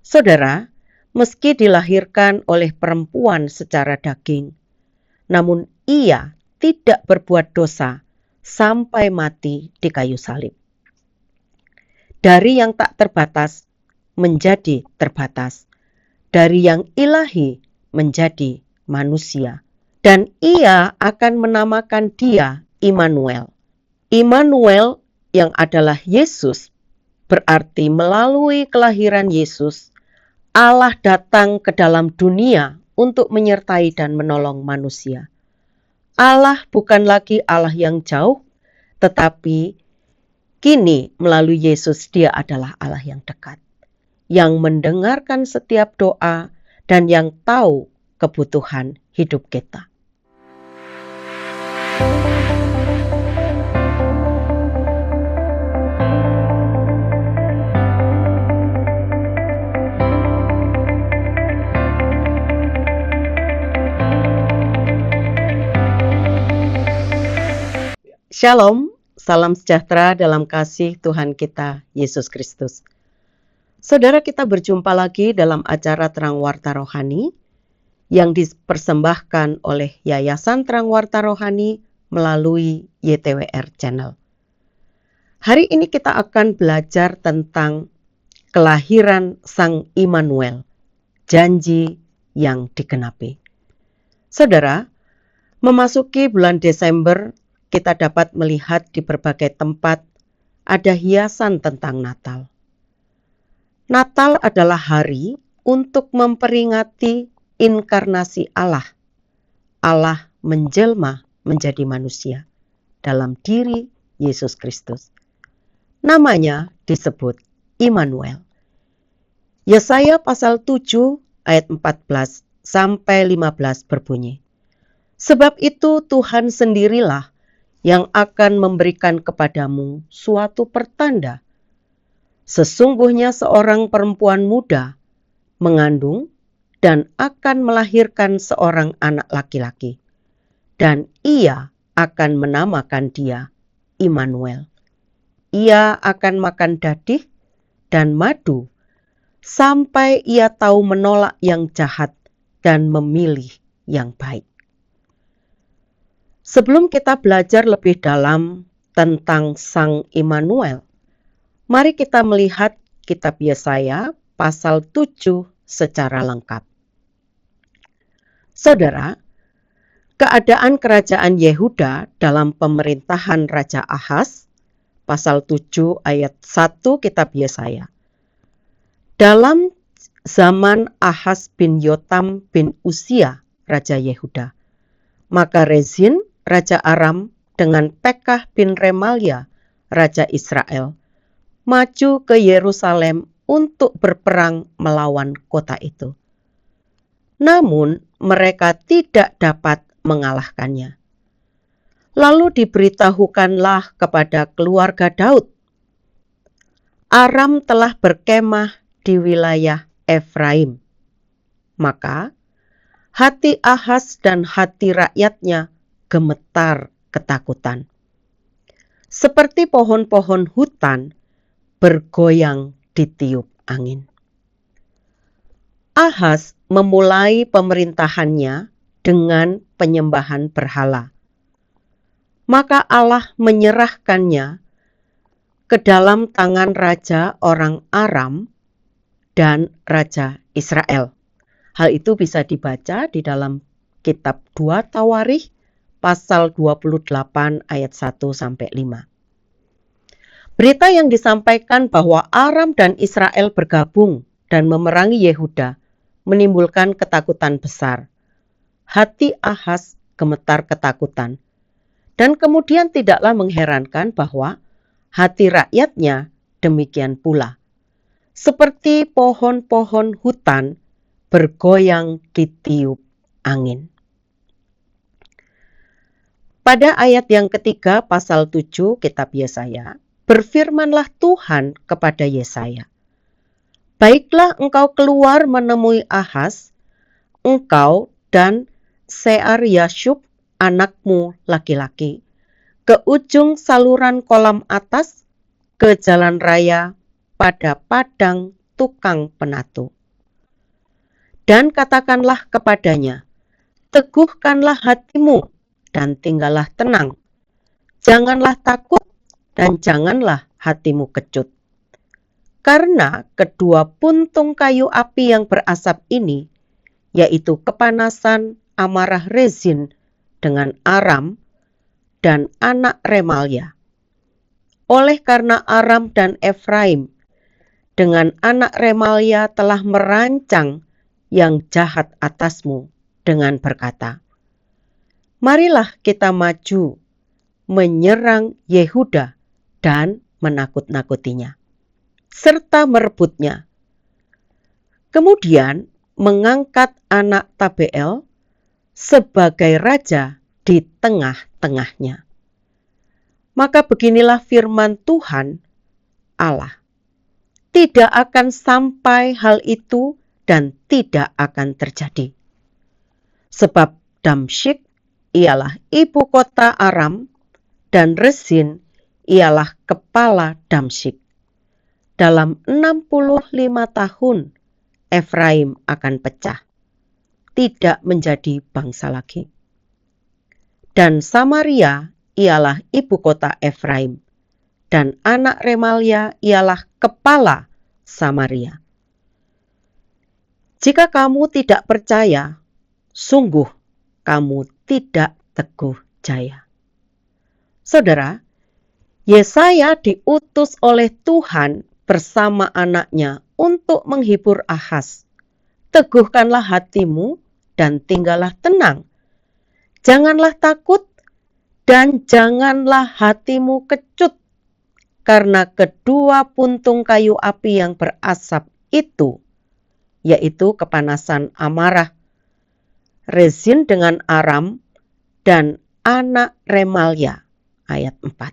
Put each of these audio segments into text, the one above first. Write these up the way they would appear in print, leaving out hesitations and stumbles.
Saudara, meski dilahirkan oleh perempuan secara daging, namun ia tidak berbuat dosa sampai mati di kayu salib. Dari yang tak terbatas menjadi terbatas, dari yang ilahi menjadi manusia, dan ia akan menamakan dia Immanuel. Immanuel yang adalah Yesus berarti melalui kelahiran Yesus, Allah datang ke dalam dunia untuk menyertai dan menolong manusia. Allah bukan lagi Allah yang jauh, tetapi kini melalui Yesus dia adalah Allah yang dekat, yang mendengarkan setiap doa dan yang tahu kebutuhan hidup kita. Shalom, salam sejahtera dalam kasih Tuhan kita, Yesus Kristus. Saudara, kita berjumpa lagi dalam acara Terang Warta Rohani yang dipersembahkan oleh Yayasan Terang Warta Rohani melalui YTWR Channel. Hari ini kita akan belajar tentang kelahiran Sang Immanuel, janji yang digenapi. Saudara, memasuki bulan Desember, kita dapat melihat di berbagai tempat ada hiasan tentang Natal. Natal adalah hari untuk memperingati inkarnasi Allah. Allah menjelma menjadi manusia dalam diri Yesus Kristus. Namanya disebut Immanuel. Yesaya pasal 7 ayat 14 sampai 15 berbunyi, "Sebab itu Tuhan sendirilah yang akan memberikan kepadamu suatu pertanda. Sesungguhnya seorang perempuan muda mengandung dan akan melahirkan seorang anak laki-laki, dan ia akan menamakan dia Immanuel. Ia akan makan dadih dan madu sampai ia tahu menolak yang jahat dan memilih yang baik." Sebelum kita belajar lebih dalam tentang Sang Immanuel, mari kita melihat kitab Yesaya pasal 7 secara lengkap. Saudara, keadaan kerajaan Yehuda dalam pemerintahan Raja Ahaz, pasal 7 ayat 1 kitab Yesaya. Dalam zaman Ahaz bin Yotam bin Uzia, Raja Yehuda, maka Rezin, Raja Aram dengan Pekah bin Remalia, Raja Israel, maju ke Yerusalem untuk berperang melawan kota itu. Namun mereka tidak dapat mengalahkannya. Lalu diberitahukanlah kepada keluarga Daud, Aram telah berkemah di wilayah Efraim. Maka hati Ahaz dan hati rakyatnya gemetar ketakutan. Seperti pohon-pohon hutan bergoyang ditiup angin. Ahaz memulai pemerintahannya dengan penyembahan berhala. Maka Allah menyerahkannya ke dalam tangan raja orang Aram dan raja Israel. Hal itu bisa dibaca di dalam kitab 2 Tawarikh pasal 28 ayat 1 sampai 5. Berita yang disampaikan bahwa Aram dan Israel bergabung dan memerangi Yehuda menimbulkan ketakutan besar. Hati Ahaz gemetar ketakutan. Dan kemudian tidaklah mengherankan bahwa hati rakyatnya demikian pula. Seperti pohon-pohon hutan bergoyang ditiup angin. Pada ayat yang ketiga pasal 7 kitab Yesaya, berfirmanlah Tuhan kepada Yesaya, "Baiklah engkau keluar menemui Ahaz, engkau dan Sear-Yashub anakmu laki-laki, ke ujung saluran kolam atas, ke jalan raya pada padang tukang penatu. Dan katakanlah kepadanya, teguhkanlah hatimu dan tinggallah tenang. Janganlah takut dan janganlah hatimu kecut. Karena kedua puntung kayu api yang berasap ini, yaitu kepanasan amarah Rezin dengan Aram dan anak Remalya. Oleh karena Aram dan Efraim dengan anak Remalya telah merancang yang jahat atasmu dengan berkata, marilah kita maju menyerang Yehuda dan menakut-nakutinya, serta merebutnya. Kemudian mengangkat anak Tabeel sebagai raja di tengah-tengahnya. Maka beginilah firman Tuhan Allah, tidak akan sampai hal itu dan tidak akan terjadi. Sebab Damsyik ialah ibu kota Aram dan Rezin ialah kepala Damsyik. Dalam 65 tahun Efraim akan pecah, tidak menjadi bangsa lagi. Dan Samaria ialah ibu kota Efraim, dan anak Remalya ialah kepala Samaria. Jika kamu tidak percaya, sungguh kamu tidak teguh jaya. Saudara, Yesaya diutus oleh Tuhan bersama anaknya untuk menghibur Ahaz. Teguhkanlah hatimu dan tinggallah tenang. Janganlah takut dan janganlah hatimu kecut, karena kedua puntung kayu api yang berasap itu, yaitu kepanasan amarah Rezin dengan Aram dan anak Remalya. Ayat 4.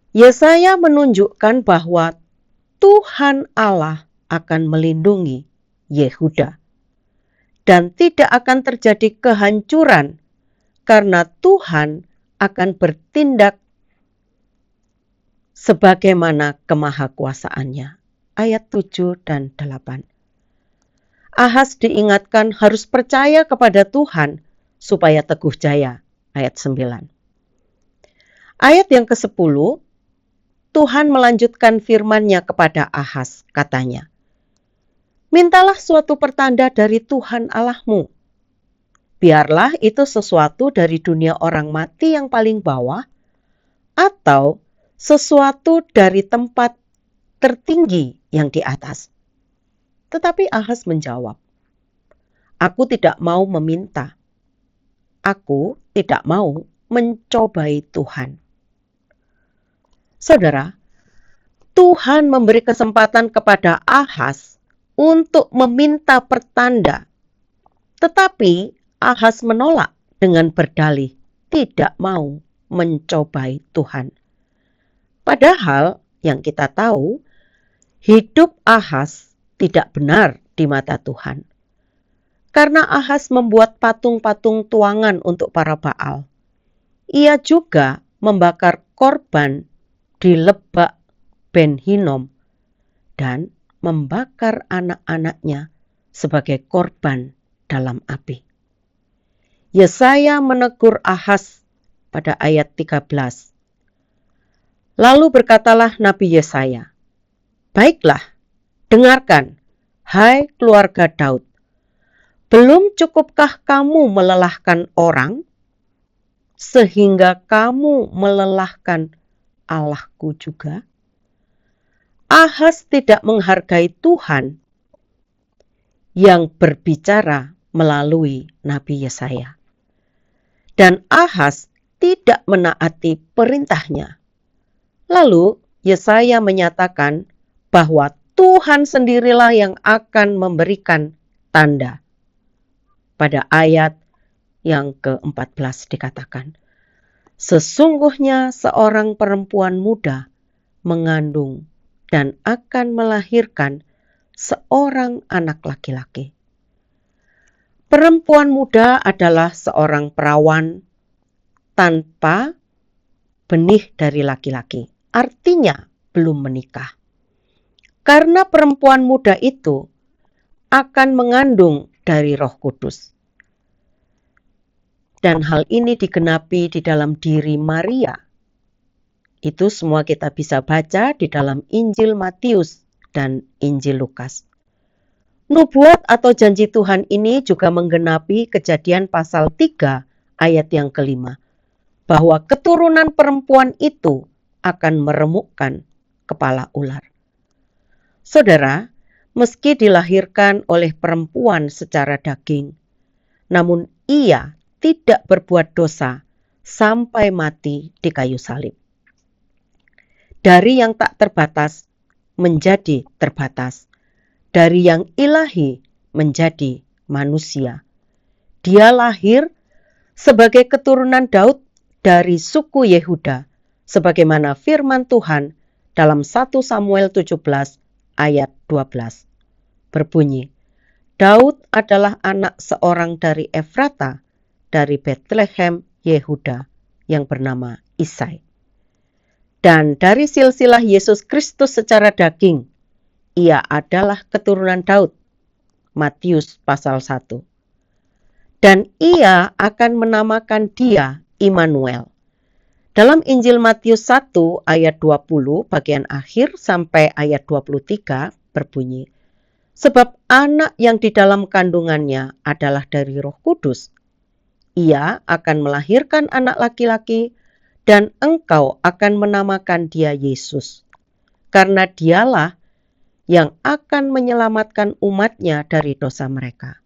Yesaya menunjukkan bahwa Tuhan Allah akan melindungi Yehuda dan tidak akan terjadi kehancuran karena Tuhan akan bertindak sebagaimana kemahakuasaannya. Ayat 7 dan 8. Ahaz diingatkan harus percaya kepada Tuhan supaya teguh jaya. Ayat 9. Ayat yang ke-10, Tuhan melanjutkan firman-Nya kepada Ahaz, katanya, mintalah suatu pertanda dari Tuhan Allahmu. Biarlah itu sesuatu dari dunia orang mati yang paling bawah, atau sesuatu dari tempat tertinggi yang di atas. Tetapi Ahaz menjawab, aku tidak mau meminta. Aku tidak mau mencobai Tuhan. Saudara, Tuhan memberi kesempatan kepada Ahaz untuk meminta pertanda. Tetapi Ahaz menolak dengan berdalih tidak mau mencobai Tuhan. Padahal yang kita tahu, hidup Ahaz tidak benar di mata Tuhan. Karena Ahaz membuat patung-patung tuangan untuk para Baal. Ia juga membakar korban di Lebak Ben Hinnom dan membakar anak-anaknya sebagai korban dalam api. Yesaya menegur Ahaz pada ayat 13. Lalu berkatalah Nabi Yesaya, baiklah, dengarkan, hai keluarga Daud, belum cukupkah kamu melelahkan orang, sehingga kamu melelahkan Allahku juga? Ahaz tidak menghargai Tuhan yang berbicara melalui Nabi Yesaya. Dan Ahaz tidak menaati perintahnya. Lalu Yesaya menyatakan bahwa Tuhan sendirilah yang akan memberikan tanda. Pada ayat yang ke-14 dikatakan, sesungguhnya seorang perempuan muda mengandung dan akan melahirkan seorang anak laki-laki. Perempuan muda adalah seorang perawan tanpa benih dari laki-laki. Artinya belum menikah. Karena perempuan muda itu akan mengandung dari Roh Kudus. Dan hal ini digenapi di dalam diri Maria. Itu semua kita bisa baca di dalam Injil Matius dan Injil Lukas. Nubuat atau janji Tuhan ini juga menggenapi Kejadian pasal 3 ayat yang kelima, bahwa keturunan perempuan itu akan meremukkan kepala ular. Saudara, meski dilahirkan oleh perempuan secara daging, namun ia tidak berbuat dosa sampai mati di kayu salib. Dari yang tak terbatas menjadi terbatas, dari yang ilahi menjadi manusia. Dia lahir sebagai keturunan Daud dari suku Yehuda, sebagaimana firman Tuhan dalam 1 Samuel 17 ayat 12. Berbunyi, Daud adalah anak seorang dari Efrata, dari Bethlehem Yehuda, yang bernama Isai. Dan dari silsilah Yesus Kristus secara daging, ia adalah keturunan Daud. Matius pasal 1. Dan ia akan menamakan dia Immanuel. Dalam Injil Matius 1 ayat 20 bagian akhir sampai ayat 23 berbunyi, sebab anak yang di dalam kandungannya adalah dari Roh Kudus. Ia akan melahirkan anak laki-laki dan engkau akan menamakan dia Yesus. Karena dialah yang akan menyelamatkan umatnya dari dosa mereka.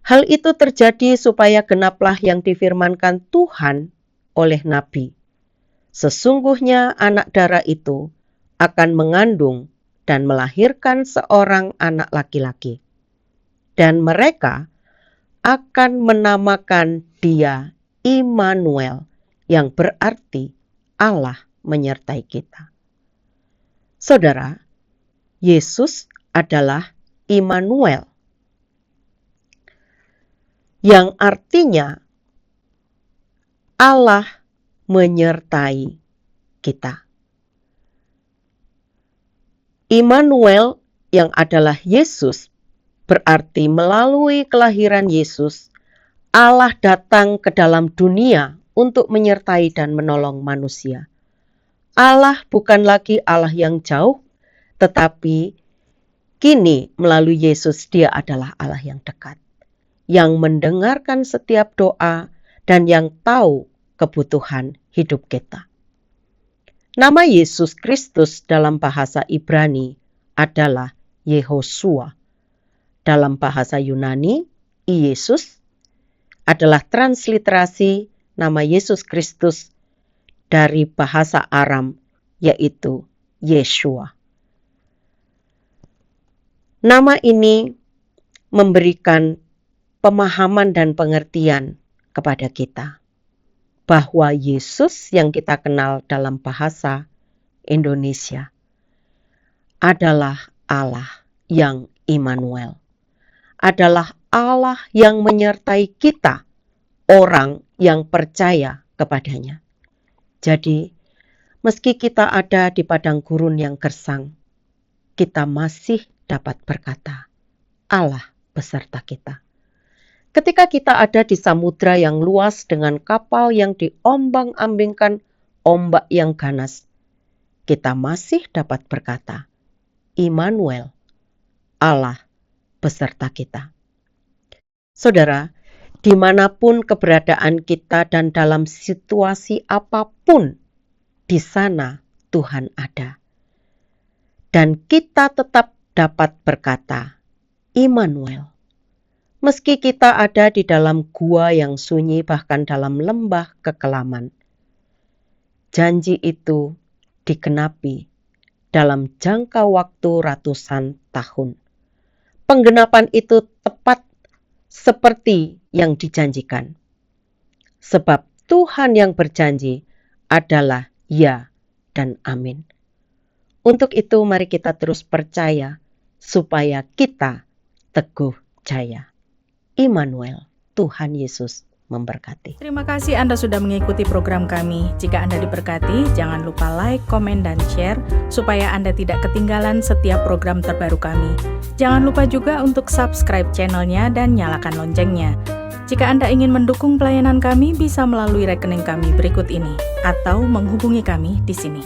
Hal itu terjadi supaya genaplah yang difirmankan Tuhan oleh Nabi. Sesungguhnya anak darah itu akan mengandung dan melahirkan seorang anak laki-laki. Dan mereka akan menamakan dia Immanuel, yang berarti Allah menyertai kita. Saudara, Yesus adalah Immanuel, yang artinya Allah menyertai kita. Immanuel yang adalah Yesus berarti melalui kelahiran Yesus, Allah datang ke dalam dunia untuk menyertai dan menolong manusia. Allah bukan lagi Allah yang jauh, tetapi kini melalui Yesus dia adalah Allah yang dekat, yang mendengarkan setiap doa dan yang tahu kebutuhan hidup kita. Nama Yesus Kristus dalam bahasa Ibrani adalah Yehoshua. Dalam bahasa Yunani, Yesus adalah transliterasi nama Yesus Kristus dari bahasa Aram, yaitu Yeshua. Nama ini memberikan pemahaman dan pengertian kepada kita bahwa Yesus yang kita kenal dalam bahasa Indonesia adalah Allah yang Immanuel, adalah Allah yang menyertai kita, orang yang percaya kepadanya. Jadi, meski kita ada di padang gurun yang gersang, kita masih dapat berkata, Allah beserta kita. Ketika kita ada di samudra yang luas dengan kapal yang diombang-ambingkan ombak yang ganas, kita masih dapat berkata, Immanuel, Allah beserta kita. Saudara, dimanapun keberadaan kita dan dalam situasi apapun, di sana Tuhan ada. Dan kita tetap dapat berkata, Immanuel. Meski kita ada di dalam gua yang sunyi, bahkan dalam lembah kekelaman, janji itu digenapi dalam jangka waktu ratusan tahun. Penggenapan itu tepat seperti yang dijanjikan. Sebab Tuhan yang berjanji adalah ya dan amin. Untuk itu mari kita terus percaya supaya kita teguh jaya. Immanuel, Tuhan Yesus memberkati. Terima kasih Anda sudah mengikuti program kami. Jika Anda diberkati, jangan lupa like, komen, dan share supaya Anda tidak ketinggalan setiap program terbaru kami. Jangan lupa juga untuk subscribe channelnya dan nyalakan loncengnya. Jika Anda ingin mendukung pelayanan kami, bisa melalui rekening kami berikut ini atau menghubungi kami di sini.